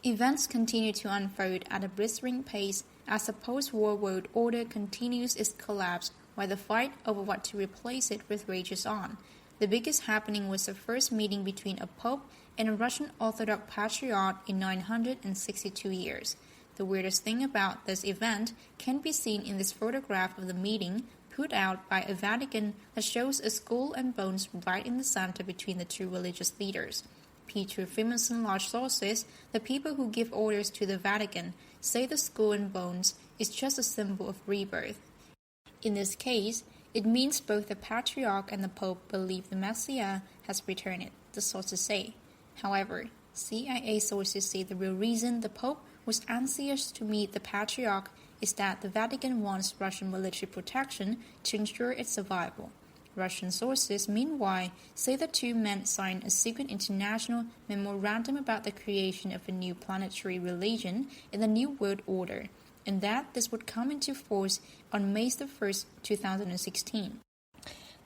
Events continue to unfold at a blistering pace as the post-war world order continues its collapse while the fight over what to replace it with rages on. The biggest happening was the first meeting between a pope and a Russian Orthodox patriarch in 962 years. The weirdest thing about this event can be seen in this photograph of the meeting put out by a Vatican that shows a skull and bones right in the center between the two religious leaders. Peter Freemanson Lodge sources, the people who give orders to the Vatican, say the skull and bones is just a symbol of rebirth. In this case, it means both the Patriarch and the Pope believe the Messiah has returned, the sources say. However, CIA sources say the real reason the Pope was anxious to meet the Patriarch is that the Vatican wants Russian military protection to ensure its survival. Russian sources, meanwhile, say the two men signed a secret international memorandum about the creation of a new planetary religion in the New World Order, and that this would come into force on May 1, 2016.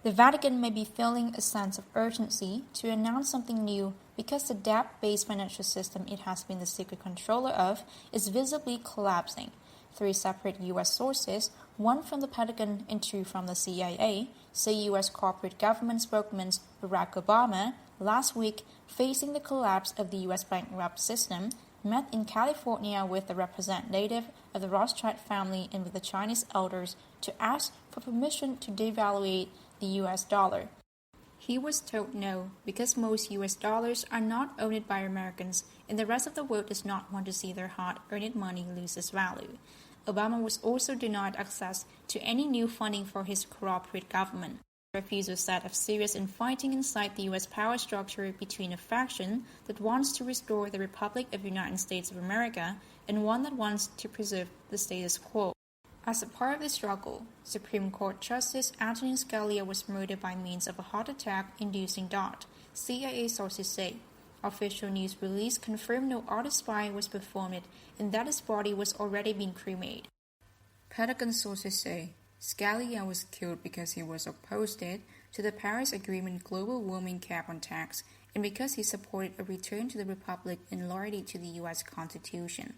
The Vatican may be feeling a sense of urgency to announce something new because the debt-based financial system it has been the secret controller of is visibly collapsing. 3 separate U.S. sources, one from the Pentagon and 2 from the CIA, say U.S. corporate government spokesman Barack Obama, last week facing the collapse of the U.S. bankrupt system, met in California with the representative of the Rothschild family and with the Chinese elders to ask for permission to devaluate the U.S. dollar. He was told no, because most U.S. dollars are not owned by Americans, and the rest of the world does not want to see their hard-earned money lose its value. Obama was also denied access to any new funding for his corporate government. The refusal set of serious infighting inside the U.S. power structure between a faction that wants to restore the Republic of the United States of America and one that wants to preserve the status quo. As a part of the struggle, Supreme Court Justice Antonin Scalia was murdered by means of a heart attack-inducing dart, CIA sources say. Official news release confirmed no auto-spy was performed and that his body was already being cremated. Pentagon sources say Scalia was killed because he was opposed to the Paris Agreement global warming cap on tax and because he supported a return to the Republic and loyalty to the U.S. Constitution.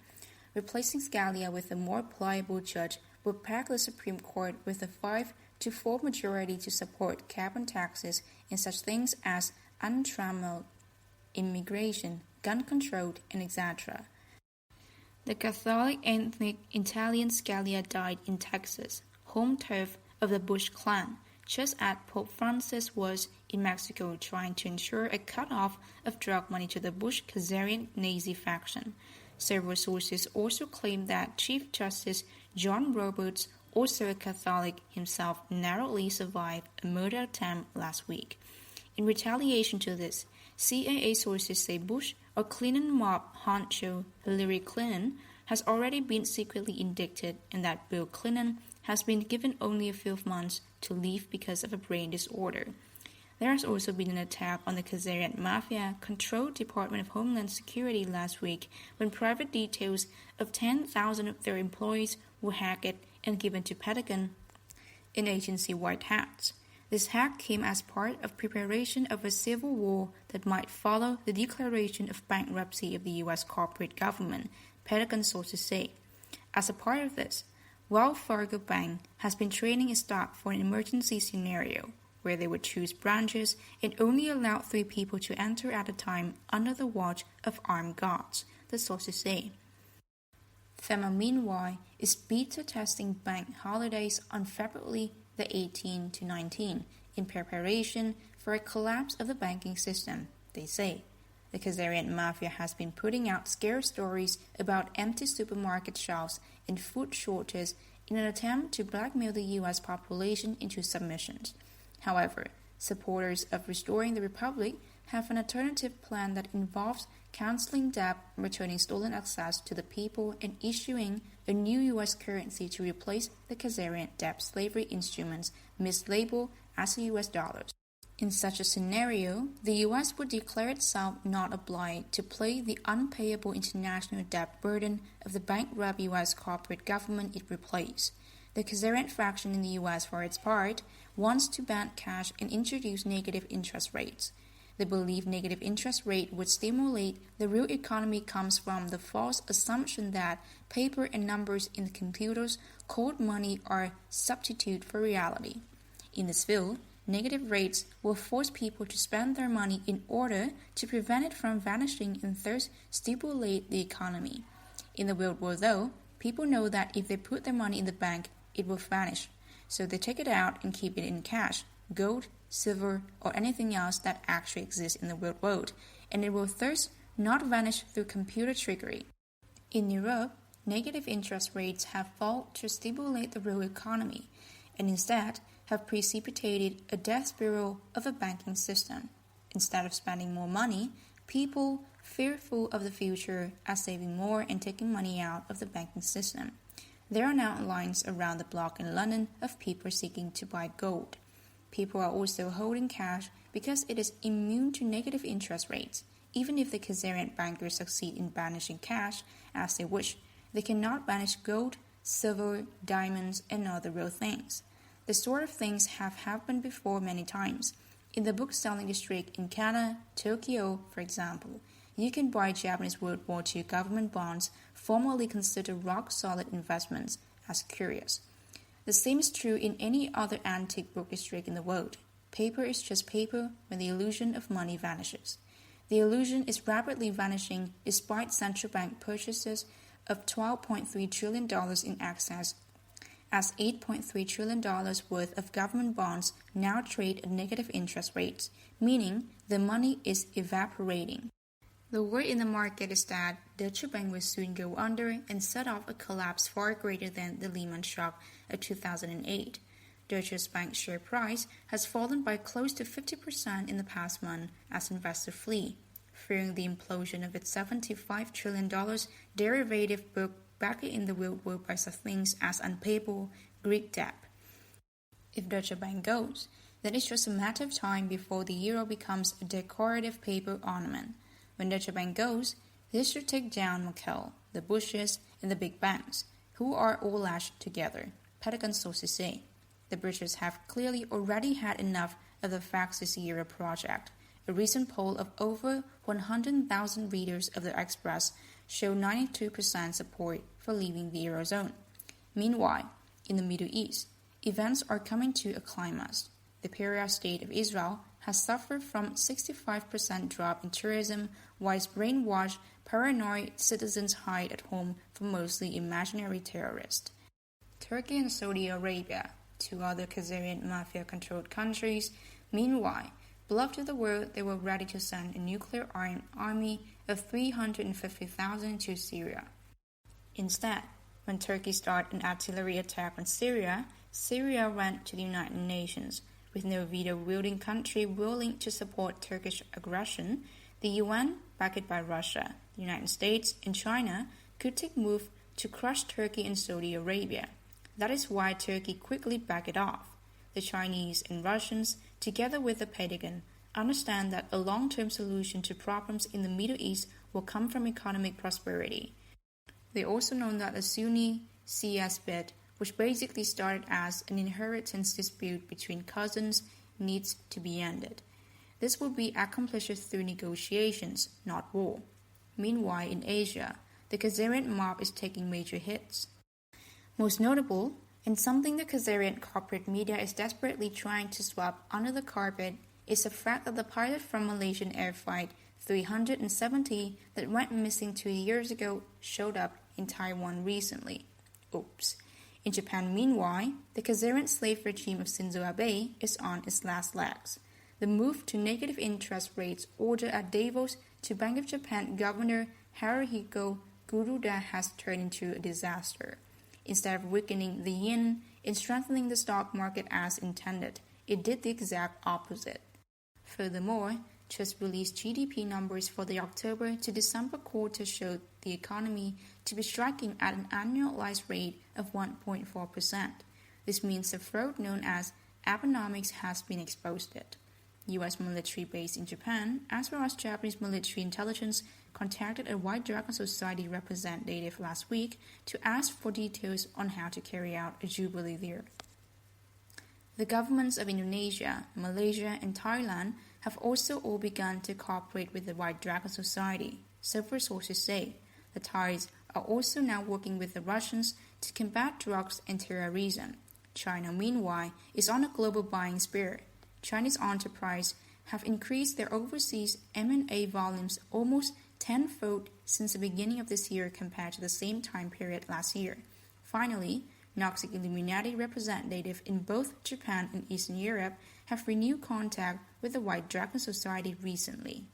Replacing Scalia with a more pliable judge would pack the Supreme Court with a 5-4 majority to support cap on taxes and such things as untrammeled immigration, gun control, and etc. The Catholic ethnic Italian Scalia died in Texas, home turf of the Bush clan, just as Pope Francis was in Mexico trying to ensure a cut-off of drug money to the Bush Khazarian Nazi faction. Several sources also claim that Chief Justice John Roberts, also a Catholic himself, narrowly survived a murder attempt last week. In retaliation to this, CIA sources say Bush or Clinton mob honcho Hillary Clinton has already been secretly indicted and that Bill Clinton has been given only a few months to leave because of a brain disorder. There has also been an attack on the Khazarian Mafia-controlled Department of Homeland Security last week when private details of 10,000 of their employees were hacked and given to Pentagon and agency white hats. This hack came as part of preparation of a civil war that might follow the declaration of bankruptcy of the U.S. corporate government, Pentagon sources say. As a part of this, Wells Fargo Bank has been training its staff for an emergency scenario, where they would choose branches and only allow 3 people to enter at a time under the watch of armed guards, the sources say. FEMA, meanwhile, is beta testing bank holidays on February the 18 to 19 in preparation for a collapse of the banking system, they say. The Khazarian Mafia has been putting out scare stories about empty supermarket shelves and food shortages in an attempt to blackmail the U.S. population into submissions. However, supporters of restoring the Republic have an alternative plan that involves canceling debt, returning stolen access to the people, and issuing a new U.S. currency to replace the Khazarian debt slavery instruments mislabeled as U.S. dollars. In such a scenario, the U.S. would declare itself not obliged to pay the unpayable international debt burden of the bankrupt U.S. corporate government it replaced. The Khazarian faction in the U.S., for its part, wants to ban cash and introduce negative interest rates. They believe negative interest rate would stimulate the real economy comes from the false assumption that paper and numbers in the computers called money are substitute for reality. In this view, negative rates will force people to spend their money in order to prevent it from vanishing and thus stimulate the economy. In the real world, though, people know that if they put their money in the bank, it will vanish. So they take it out and keep it in cash, gold, silver, or anything else that actually exists in the real world, and it will thus not vanish through computer trickery. In Europe, negative interest rates have failed to stimulate the real economy, and instead have precipitated a death spiral of a banking system. Instead of spending more money, people, fearful of the future, are saving more and taking money out of the banking system. There are now lines around the block in London of people seeking to buy gold. People are also holding cash because it is immune to negative interest rates. Even if the Khazarian bankers succeed in banishing cash as they wish, they cannot banish gold, silver, diamonds, and other real things. The sort of things have happened before many times. In the book-selling district in Kana, Tokyo, for example, you can buy Japanese World War II government bonds formerly considered rock-solid investments as curious. The same is true in any other antique book district in the world. Paper is just paper when the illusion of money vanishes. The illusion is rapidly vanishing despite central bank purchases of $12.3 trillion in excess, as $8.3 trillion worth of government bonds now trade at negative interest rates, meaning the money is evaporating. The word in the market is that Deutsche Bank will soon go under and set off a collapse far greater than the Lehman shock of 2008. Deutsche Bank's share price has fallen by close to 50% in the past month as investors flee, fearing the implosion of its $75 trillion derivative book back in the real world by such things as unpayable Greek debt. If Deutsche Bank goes, then it's just a matter of time before the euro becomes a decorative paper ornament. When Deutsche Bank goes, this should take down Merkel, the Bushes, and the big banks, who are all lashed together, Pentagon sources say. The British have clearly already had enough of the Fascist era project. A recent poll of over 100,000 readers of the Express showed 92% support for leaving the Eurozone. Meanwhile, in the Middle East, events are coming to a climax. The pariah state of Israel has suffered from 65% drop in tourism, while its brainwashed, paranoid citizens hide at home from mostly imaginary terrorists. Turkey and Saudi Arabia, two other Khazarian mafia-controlled countries, meanwhile, bluffed to the world they were ready to send a nuclear-armed army of 350,000 to Syria. Instead, when Turkey started an artillery attack on Syria, Syria went to the United Nations. With no veto-wielding country willing to support Turkish aggression, the UN, backed by Russia, the United States, and China, could take moves to crush Turkey and Saudi Arabia. That is why Turkey quickly backed off. The Chinese and Russians, together with the Pentagon, understand that a long-term solution to problems in the Middle East will come from economic prosperity. They also know that a Sunni CS bid, which basically started as an inheritance dispute between cousins, needs to be ended. This will be accomplished through negotiations, not war. Meanwhile, in Asia, the Khazarian mob is taking major hits. Most notable, and something the Khazarian corporate media is desperately trying to sweep under the carpet, is the fact that the pilot from Malaysian Air Flight 370 that went missing 2 years ago showed up in Taiwan recently. Oops. In Japan, meanwhile, the Khazarian slave regime of Shinzo Abe is on its last legs. The move to negative interest rates order at Davos to Bank of Japan Governor Haruhiko Kuroda has turned into a disaster. Instead of weakening the yen and strengthening the stock market as intended, it did the exact opposite. Furthermore, just released GDP numbers for the October to December quarter showed the economy to be striking at an annualized rate of 1.4%. This means the fraud known as Abenomics has been exposed. U.S. military base in Japan, as well as Japanese military intelligence, contacted a White Dragon Society representative last week to ask for details on how to carry out a jubilee there. The governments of Indonesia, Malaysia, and Thailand have also all begun to cooperate with the White Dragon Society, several sources say. The Thais are also now working with the Russians to combat drugs and terrorism. China, meanwhile, is on a global buying spree. Chinese enterprises have increased their overseas M&A volumes almost tenfold since the beginning of this year compared to the same time period last year. Finally, Noxic Illuminati representatives in both Japan and Eastern Europe have renewed contact with the White Dragon Society recently.